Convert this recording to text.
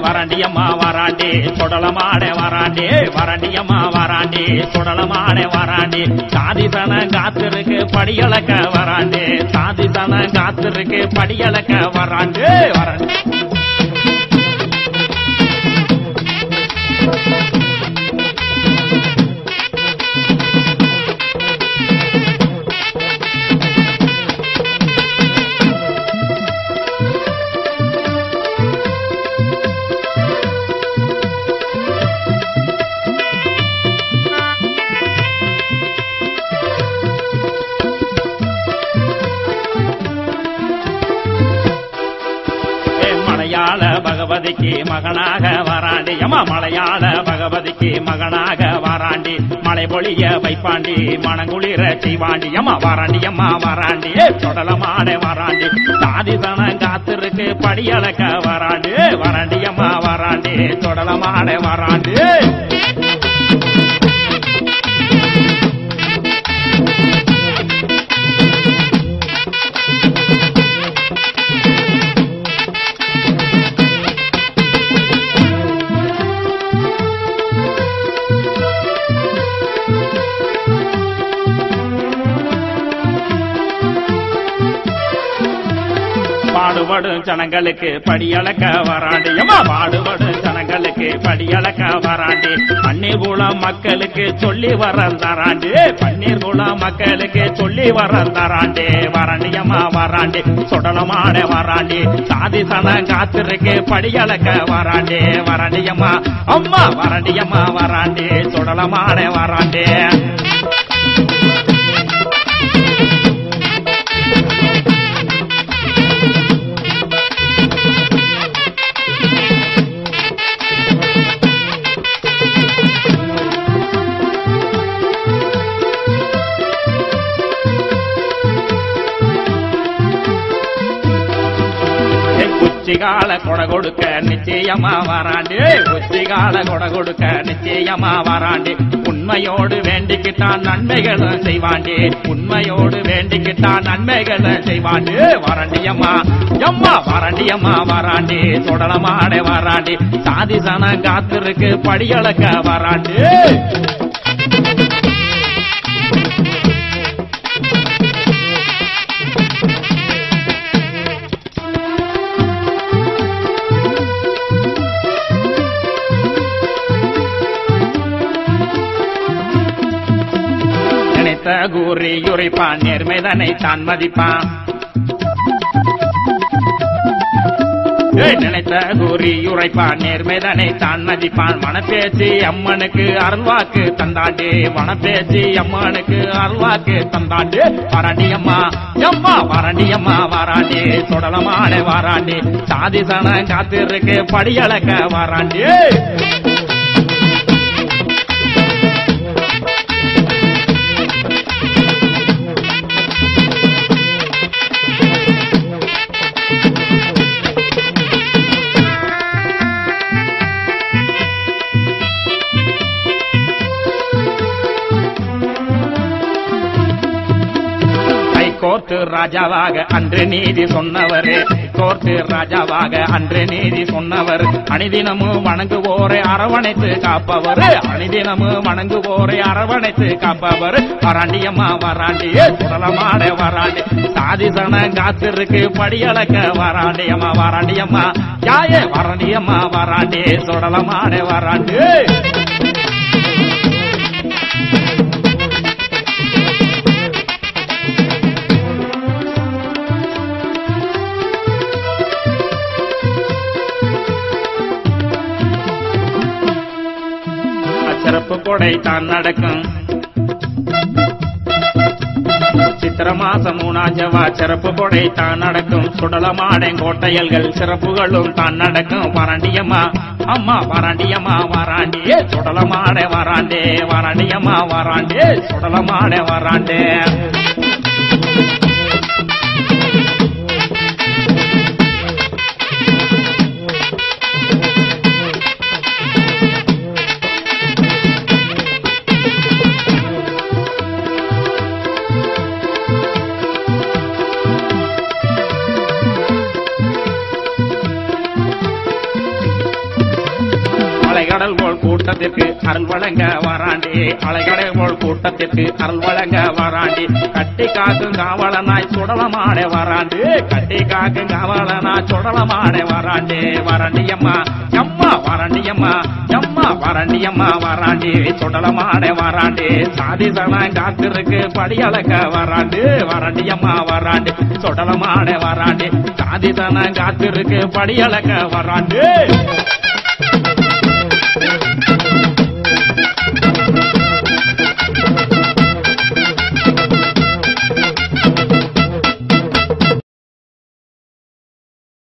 வராண்டியம்மா வராண்டி சுடலமாட வராண்டி வராண்டியம்மா வராண்டி சுடலமாட வராண்டி சாதிசன காத்திருக்கு படியளக்க வராண்டி சாதிசன காத்திருக்கு படியளக்க வராண்டி வராண்டி பகவதிக்கு மகனாக வராண்டி அம்மா மலையாள பகவதிக்கு மகனாக வராண்டி மலை பொழிய வைப்பாண்டி மனங்குளிர செய்வாண்டி அம்மா வராண்டி அம்மா வராண்டி சொடலமாட வராண்டி சாதிசன காத்திருக்கு படியளக்க வராண்டி வராண்டி அம்மா வராண்டி சொடலமாட வராண்டி பாடுபடும் ஜனங்களுக்கு படியளக்க வராண்டி அம்மா பாடுபடும் ஜனங்களுக்கு படியளக்க வராண்டி பன்னீர் குளம் மக்களுக்கு சொல்லி வரந்தாராண்டி பன்னீர் குளம் மக்களுக்கு சொல்லி வரந்தாராண்டி வராண்டி அம்மா வராண்டி சுடலமாட வராண்டி சாதிசன காத்திருக்கு படியளக்க வராண்டி வராண்டி அம்மா அம்மா வராண்டி அம்மா வராண்டி சுடலமாட வராண்டி உச்சிகால கொடை கொடுக்க நிச்சயமா வராண்டி உச்சிகால கொடை கொடுக்க நிச்சயமா வராண்டி உண்மையோடு வேண்டிக்கிட்டான் நன்மைகளும் செய்வாண்டி உண்மையோடு வேண்டிக்கிட்டான் நன்மைகளும் செய்வாண்டி வராண்டியம்மா எம்மா வராண்டியம்மா வராண்டி சுடலமாட வராண்டி சாதிசன காத்திருக்கு படியளக்க வராண்டி கூறி உரைப்பான் நேர்மைதனை தான் மதிப்பான் நினைத்த கூறி உரைப்பான் நேர்மைதனை தான் மதிப்பான் மனப்பேச்சு அம்மனுக்கு அருள்வாக்கு தந்தாண்டு மனப்பேச்சு அம்மனுக்கு அருள்வாக்கு தந்தாண்டு வராண்டி அம்மா எம்மா வராண்டி அம்மா வராண்டி சுடலமாட வராண்டி சாதிசன காத்திருக்கு படியளக்க வராண்டி கோர்ட்டு ராஜாவாக அன்று நீதி சொன்னவர் கோர்ட்டு ராஜாவாக அன்று நீதி சொன்னவர் அணிதினமும் வணங்குவோரை அரவணைத்து காப்பவர் அணிதினமும் வணங்குவோரை அரவணைத்து காப்பவர் வராண்டியம்மா வராண்டி சுடலமாட வராண்டி சாதிசன காத்திருக்கு படியளக்க வராண்டியம்மா வராண்டியம்மா யாயே வராண்டியம்மா வராண்டி சுடலமாட வராண்டி சிறப்பு கொடை தான் நடக்கும் சித்திர மாசம் 3ஆம் செவ்வாய் சிறப்பு கொடை தான் நடக்கும் சுடலமாட கோட்டையல்கள் சிறப்புகளும் தான் நடக்கும் வராண்டியம்மா அம்மா வராண்டியம்மா வராண்டி சுடலமாட வராண்டே வராண்டியம்மா வராண்டே சுடலமாட வராண்டே அலைகடல் போல் கூட்டத்திற்கு அருள் வழங்க வராண்டி அலைகடல் போல் கூட்டத்திற்கு அருள் வழங்க வராண்டி கட்டி காக்கும் காவலனாய் சுடலமாட வராண்டு கட்டி காக்கும் காவலனாய் சுடலமாட வராண்டே வராண்டியம்மா எம்மா வராண்டியம்மா எம்மா வராண்டியம்மா வராண்டி சுடலமாட வராண்டே சாதிதனம் காத்திருக்கு படியளக்க வராண்டு வராண்டியம்மா வராண்டு சுடலமாட வராண்டே சாதிதனம் காத்திருக்கு படியளக்க வராண்டு